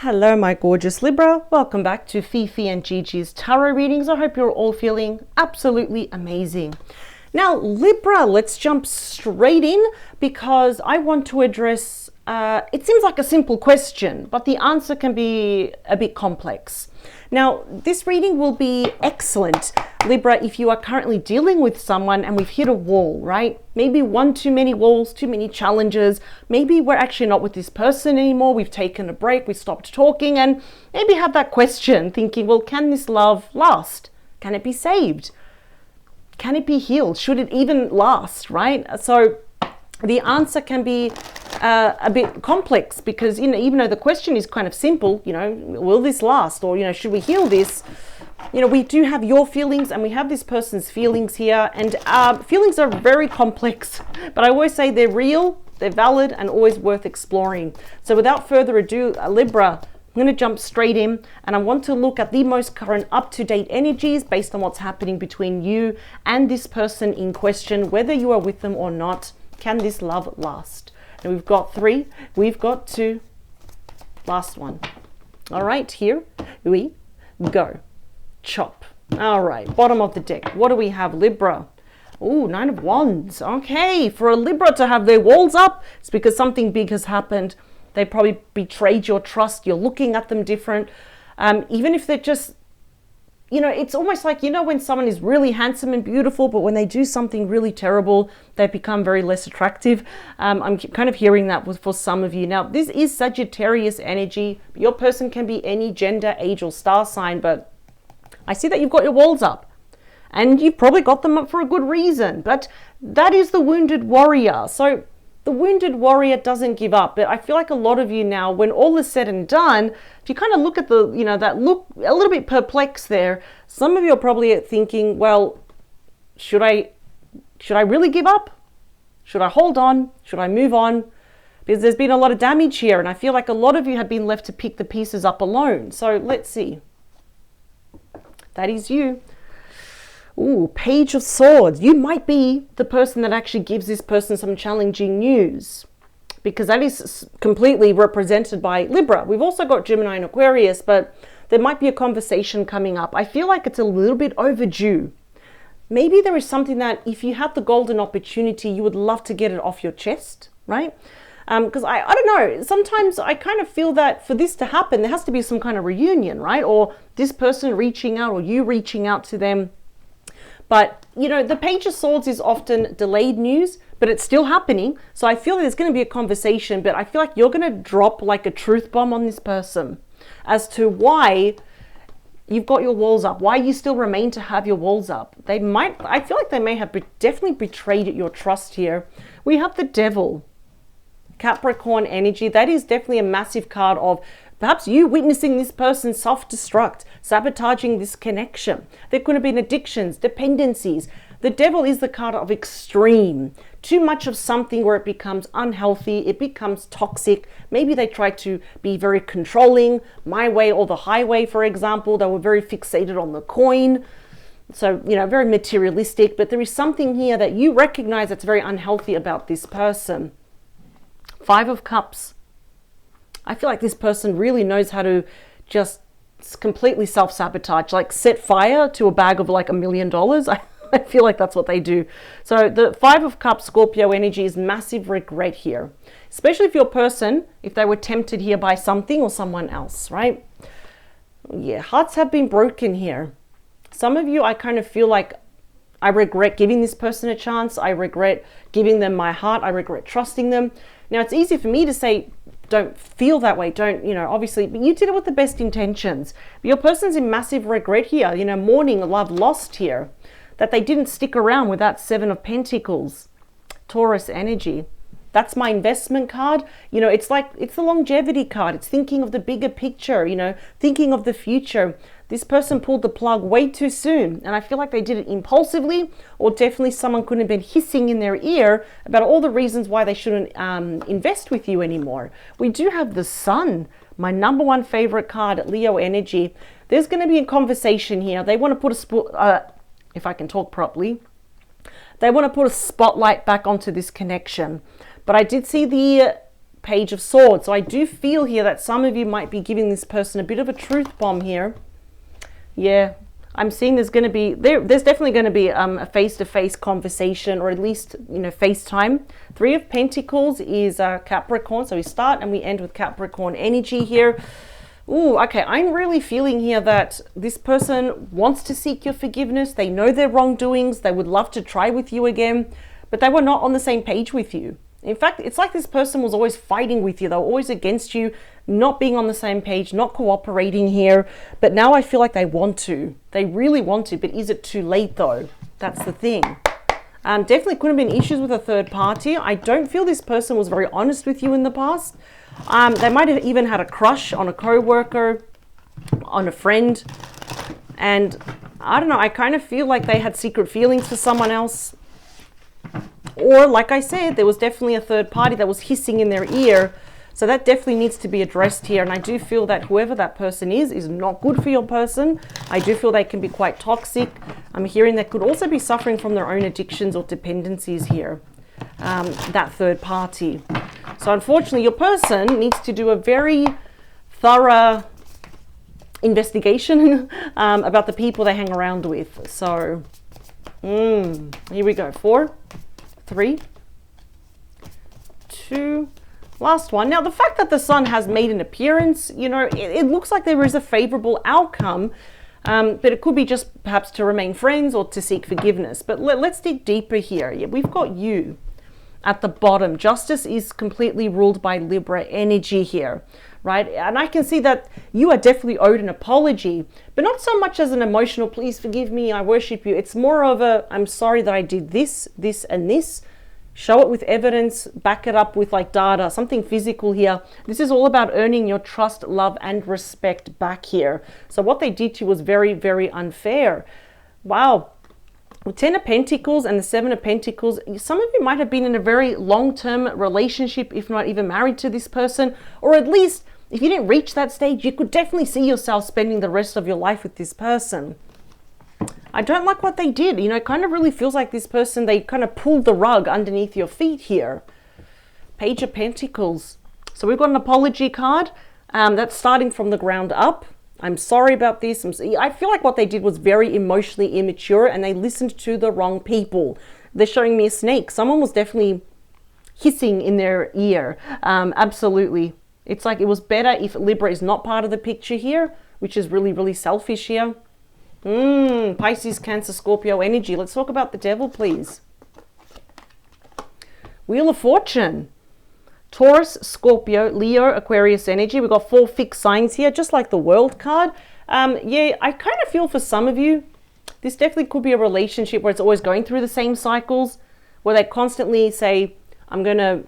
Hello, my gorgeous Libra. Welcome back to Fifi and Gigi's tarot readings. I hope you're all feeling absolutely amazing. Now, Libra, let's jump straight in because I want to address, it seems like a simple question, but the answer can be a bit complex. Now, this reading will be excellent, Libra, if you are currently dealing with someone and we've hit a wall, right? Maybe one too many walls, too many challenges. Maybe we're actually not with this person anymore. We've taken a break, we stopped talking, and maybe have that question thinking, well, can this love last? Can it be saved? Can it be healed? Should it even last, right? So the answer can be a bit complex because, even though the question is kind of simple, will this last? Or, should we heal this? We do have your feelings and we have this person's feelings here, and feelings are very complex, but I always say they're real, they're valid, and always worth exploring. So without further ado, Libra, I'm going to jump straight in, and I want to look at the most current up-to-date energies based on what's happening between you and this person in question, whether you are with them or not. Can this love last? And we've got 3, we've got 2, last one. All right, here we go. Chop. All right, bottom of the deck. What do we have, Libra? Oh, 9 of Wands. Okay, for a Libra to have their walls up, it's because something big has happened. They probably betrayed your trust. You're looking at them different. Even if they're just, it's almost like, when someone is really handsome and beautiful, but when they do something really terrible, they become very less attractive. I'm kind of hearing that for some of you. Now, this is Sagittarius energy. Your person can be any gender, age, or star sign, but I see that you've got your walls up. And you've probably got them up for a good reason. But that is the wounded warrior. So the wounded warrior doesn't give up. But I feel like a lot of you now, when all is said and done, if you kind of look at the, that look a little bit perplexed there, some of you are probably thinking, well, should I really give up? Should I hold on? Should I move on? Because there's been a lot of damage here, and I feel like a lot of you have been left to pick the pieces up alone. So let's see. That is you. Ooh, Page of Swords. You might be the person that actually gives this person some challenging news, because that is completely represented by Libra. We've also got Gemini and Aquarius, but there might be a conversation coming up. I feel like it's a little bit overdue. Maybe there is something that if you had the golden opportunity, you would love to get it off your chest, right? Because I don't know, sometimes I kind of feel that for this to happen, there has to be some kind of reunion, right? Or this person reaching out or you reaching out to them. But, the Page of Swords is often delayed news, but it's still happening. So I feel there's going to be a conversation, but I feel like you're going to drop like a truth bomb on this person as to why you've got your walls up, why you still remain to have your walls up. I feel like they may have definitely betrayed your trust here. We have the Devil. Capricorn energy. That is definitely a massive card of perhaps you witnessing this person self-destruct, sabotaging this connection. There could have been addictions, dependencies. The Devil is the card of extreme. Too much of something where it becomes unhealthy, it becomes toxic. Maybe they try to be very controlling, my way or the highway, for example. They were very fixated on the coin. So, very materialistic. But there is something here that you recognize that's very unhealthy about this person. 5 of Cups. I feel like this person really knows how to just completely self-sabotage, like set fire to a bag of like $1 million. I feel like that's what they do. So the 5 of Cups Scorpio energy is massive regret here, especially if your person, if they were tempted here by something or someone else, right? Yeah, hearts have been broken here. Some of you, I kind of feel like I regret giving this person a chance. I regret giving them my heart. I regret trusting them. Now, it's easy for me to say, don't feel that way. Don't, obviously, but you did it with the best intentions. But your person's in massive regret here, mourning love lost here, that they didn't stick around with that 7 of Pentacles. Taurus energy. That's my investment card. It's the longevity card. It's thinking of the bigger picture, thinking of the future. This person pulled the plug way too soon, and I feel like they did it impulsively, or definitely someone couldn't have been hissing in their ear about all the reasons why they shouldn't invest with you anymore. We do have the Sun, my number 1 favorite card, Leo energy. There's going to be a conversation here. They want to put if I can talk properly, they want to put a spotlight back onto this connection. But I did see the Page of Swords. So I do feel here that some of you might be giving this person a bit of a truth bomb here. Yeah, I'm seeing there's going to be, there's definitely going to be a face-to-face conversation, or at least, you know, FaceTime. Three of Pentacles is Capricorn. So we start and we end with Capricorn energy here. Ooh, okay, I'm really feeling here that this person wants to seek your forgiveness. They know their wrongdoings. They would love to try with you again, but they were not on the same page with you. In fact, it's like this person was always fighting with you. They were always against you, not being on the same page, not cooperating here. But now I feel like they want to. They really want to, but is it too late though? That's the thing. Definitely could have been issues with a third party. I don't feel this person was very honest with you in the past. They might have even had a crush on a co-worker, on a friend. And I don't know, I kind of feel like they had secret feelings for someone else. Or, like I said, there was definitely a third party that was hissing in their ear. So that definitely needs to be addressed here. And I do feel that whoever that person is not good for your person. I do feel they can be quite toxic. I'm hearing they could also be suffering from their own addictions or dependencies here. That third party. So unfortunately, your person needs to do a very thorough investigation about the people they hang around with. So, here we go. 4, 3, 2, last one. Now, the fact that the Sun has made an appearance, you know, it looks like there is a favorable outcome, but it could be just perhaps to remain friends or to seek forgiveness. But let's dig deeper here. Yeah, we've got you at the bottom. Justice is completely ruled by Libra energy here, right? And I can see that you are definitely owed an apology, but not so much as an emotional, please forgive me, I worship you. It's more of a, I'm sorry that I did this, this, and this. Show it with evidence, back it up with like data, something physical here. This is all about earning your trust, love, and respect back here. So what they did to you was very, very unfair. Wow. With 10 of Pentacles and the 7 of Pentacles, some of you might have been in a very long-term relationship, if not even married to this person, or at least if you didn't reach that stage, you could definitely see yourself spending the rest of your life with this person. I don't like what they did. You know, it kind of really feels like this person, they kind of pulled the rug underneath your feet here. Page of Pentacles. So we've got an apology card. That's starting from the ground up. I'm sorry about this. I feel like what they did was very emotionally immature and they listened to the wrong people. They're showing me a snake. Someone was definitely hissing in their ear. Absolutely. It's like it was better if Libra is not part of the picture here, which is really, really selfish here. Pisces, Cancer, Scorpio energy. Let's talk about the devil, please. Wheel of Fortune. Taurus, Scorpio, Leo, Aquarius energy. We've got 4 fixed signs here, just like the World card. Yeah, I kind of feel for some of you, this definitely could be a relationship where it's always going through the same cycles, where they constantly say, I'm going to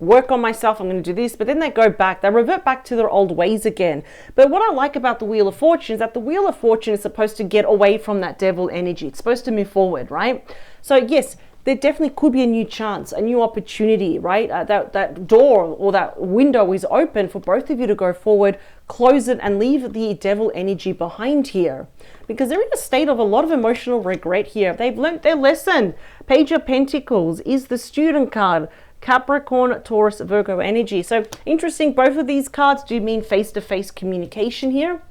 work on myself, I'm going to do this, but then they go back, they revert back to their old ways again. But what I like about the Wheel of Fortune is that the Wheel of Fortune is supposed to get away from that devil energy. It's supposed to move forward, right? So yes, there definitely could be a new chance, a new opportunity, right? That door or that window is open for both of you to go forward, close it, and leave the devil energy behind here. Because they're in a state of a lot of emotional regret here. They've learned their lesson. Page of Pentacles is the student card. Capricorn, Taurus, Virgo energy. So interesting, both of these cards do mean face-to-face communication here.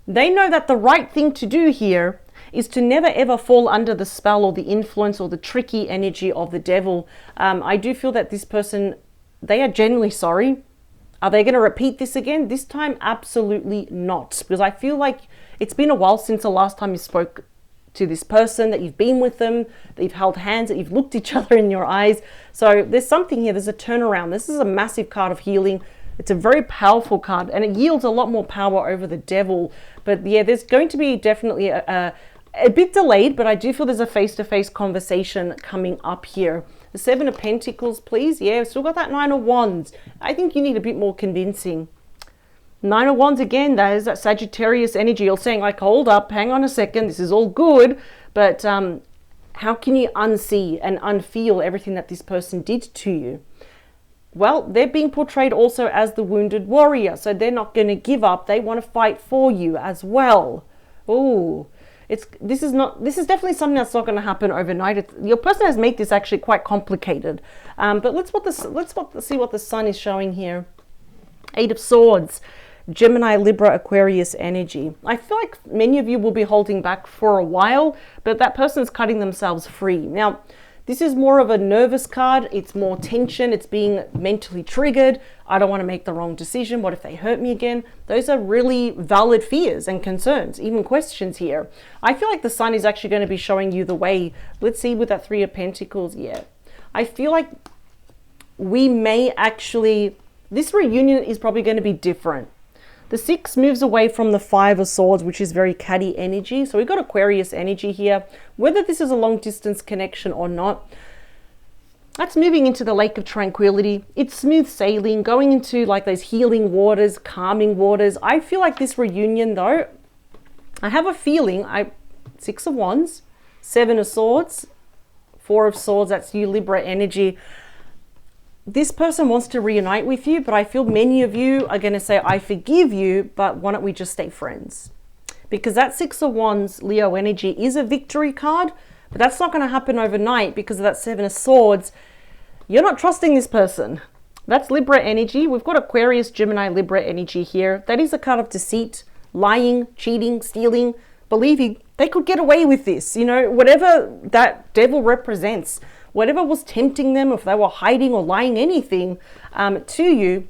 They know that the right thing to do here is to never ever fall under the spell or the influence or the tricky energy of the devil. I do feel that this person, they are genuinely sorry. Are they going to repeat this again? This time, absolutely not. Because I feel like it's been a while since the last time you spoke to this person, that you've been with them, that you've held hands, that you've looked each other in your eyes. So there's something here, there's a turnaround. This is a massive card of healing. It's a very powerful card and it yields a lot more power over the devil. But yeah, there's going to be definitely a bit delayed, but I do feel there's a face-to-face conversation coming up here. The 7 of Pentacles, please. Yeah, we've still got that 9 of Wands. I think you need a bit more convincing. 9 of Wands again, that is that Sagittarius energy. You're saying like, hold up, hang on a second, this is all good, but how can you unsee and unfeel everything that this person did to you? Well, they're being portrayed also as the wounded warrior, so they're not going to give up. They want to fight for you as well. Ooh, This is definitely something that's not going to happen overnight. Your person has made this actually quite complicated. But let's see what the sun is showing here. 8 of Swords, Gemini, Libra, Aquarius energy. I feel like many of you will be holding back for a while, but that person's cutting themselves free. Now, this is more of a nervous card. It's more tension. It's being mentally triggered. I don't want to make the wrong decision. What if they hurt me again? Those are really valid fears and concerns, even questions here. I feel like the sun is actually going to be showing you the way. Let's see with that 3 of Pentacles. Yeah. I feel like we may actually, this reunion is probably going to be different. The 6 moves away from the 5 of Swords, which is very catty energy. So we've got Aquarius energy here. Whether this is a long distance connection or not, that's moving into the lake of tranquility. It's smooth sailing, going into like those healing waters, calming waters. I feel like this reunion though, I have a feeling, 6 of Wands, 7 of Swords, 4 of Swords, that's you, Libra energy. This person wants to reunite with you, but I feel many of you are going to say, I forgive you, but why don't we just stay friends? Because that 6 of Wands, Leo energy, is a victory card, but that's not going to happen overnight because of that 7 of Swords. You're not trusting this person. That's Libra energy. We've got Aquarius, Gemini, Libra energy here. That is a card of deceit, lying, cheating, stealing, believing they could get away with this. You know, whatever that devil represents, whatever was tempting them, if they were hiding or lying anything to you,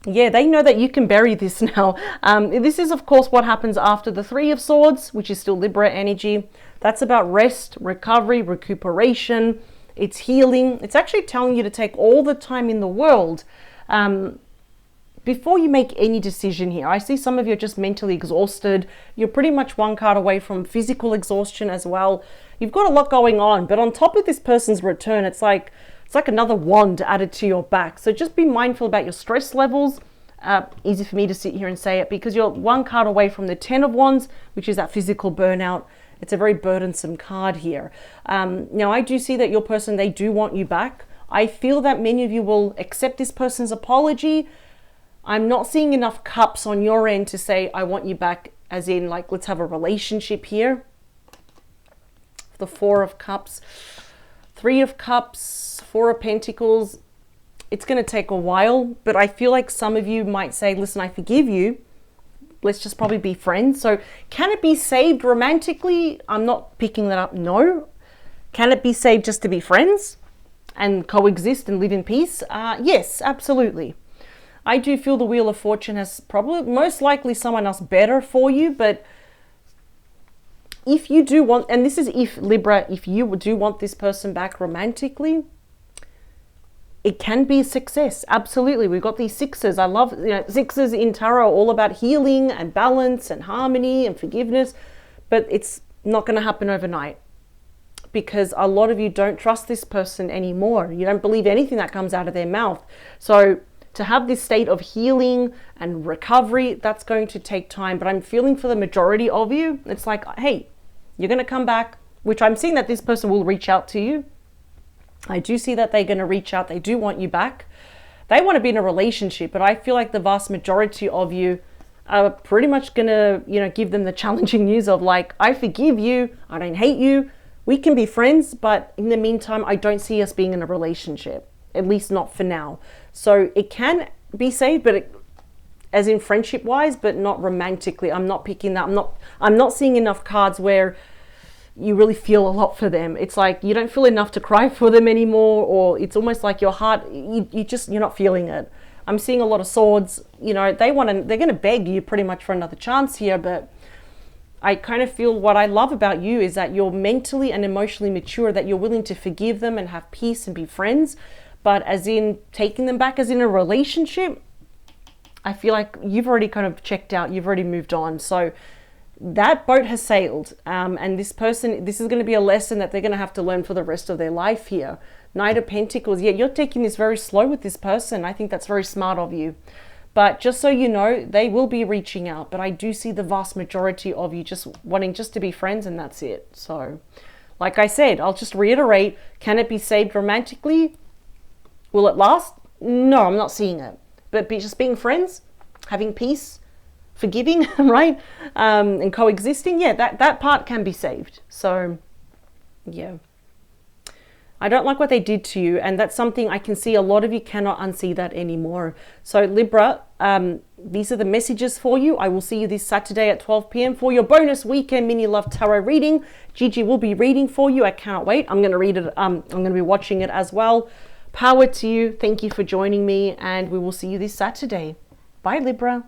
yeah, they know that you can bury this now. This is, of course, what happens after the 3 of Swords, which is still Libra energy. That's about rest, recovery, recuperation. It's healing. It's actually telling you to take all the time in the world before you make any decision here. I see some of you are just mentally exhausted. You're pretty much one card away from physical exhaustion as well. You've got a lot going on, but on top of this person's return, it's like another wand added to your back. So just be mindful about your stress levels. Easy for me to sit here and say it because you're one card away from the 10 of Wands, which is that physical burnout. It's a very burdensome card here. Now, I do see that your person, they do want you back. I feel that many of you will accept this person's apology. I'm not seeing enough cups on your end to say, I want you back, as in, like, let's have a relationship here. The 4 of Cups, 3 of Cups, 4 of Pentacles. It's going to take a while, but I feel like some of you might say, listen, I forgive you. Let's just probably be friends. So can it be saved romantically? I'm not picking that up. No. Can it be saved just to be friends and coexist and live in peace? Yes, absolutely. I do feel the Wheel of Fortune has probably most likely someone else better for you, but if you do want, and this is if Libra, if you do want this person back romantically, it can be a success. Absolutely. We've got these 6s. I love, 6s in tarot, all about healing and balance and harmony and forgiveness, but it's not going to happen overnight because a lot of you don't trust this person anymore. You don't believe anything that comes out of their mouth. So to have this state of healing and recovery, that's going to take time. But I'm feeling for the majority of you, it's like, hey, you're going to come back, which I'm seeing that this person will reach out to you. I do see that they're going to reach out. They do want you back. They want to be in a relationship, but I feel like the vast majority of you are pretty much going to, give them the challenging news of like, I forgive you. I don't hate you. We can be friends, but in the meantime, I don't see us being in a relationship, at least not for now. So it can be saved, but as in friendship wise, but not romantically. I'm not picking that. I'm not seeing enough cards where you really feel a lot for them. It's like you don't feel enough to cry for them anymore, or it's almost like your heart, you're not feeling it. I'm seeing a lot of swords. They're going to beg you pretty much for another chance here, but I kind of feel what I love about you is that you're mentally and emotionally mature, that you're willing to forgive them and have peace and be friends. But as in taking them back as in a relationship, I feel like you've already kind of checked out, you've already moved on. So that boat has sailed. And this person, this is going to be a lesson that they're going to have to learn for the rest of their life here. Knight of Pentacles. Yeah, you're taking this very slow with this person. I think that's very smart of you. But just so you know, they will be reaching out. But I do see the vast majority of you just wanting just to be friends, and that's it. So, like I said, I'll just reiterate, can it be saved romantically? Will it last? No, I'm not seeing it. But just being friends, having peace, forgiving, right? And coexisting, yeah, that part can be saved. So, yeah. I don't like what they did to you, and that's something I can see a lot of you cannot unsee that anymore. So Libra, these are the messages for you. I will see you this Saturday at 12 p.m. for your bonus weekend mini love tarot reading. Gigi will be reading for you. I cannot wait. I'm going to read it. I'm going to be watching it as well. Power to you. Thank you for joining me, and we will see you this Saturday. Bye, Libra.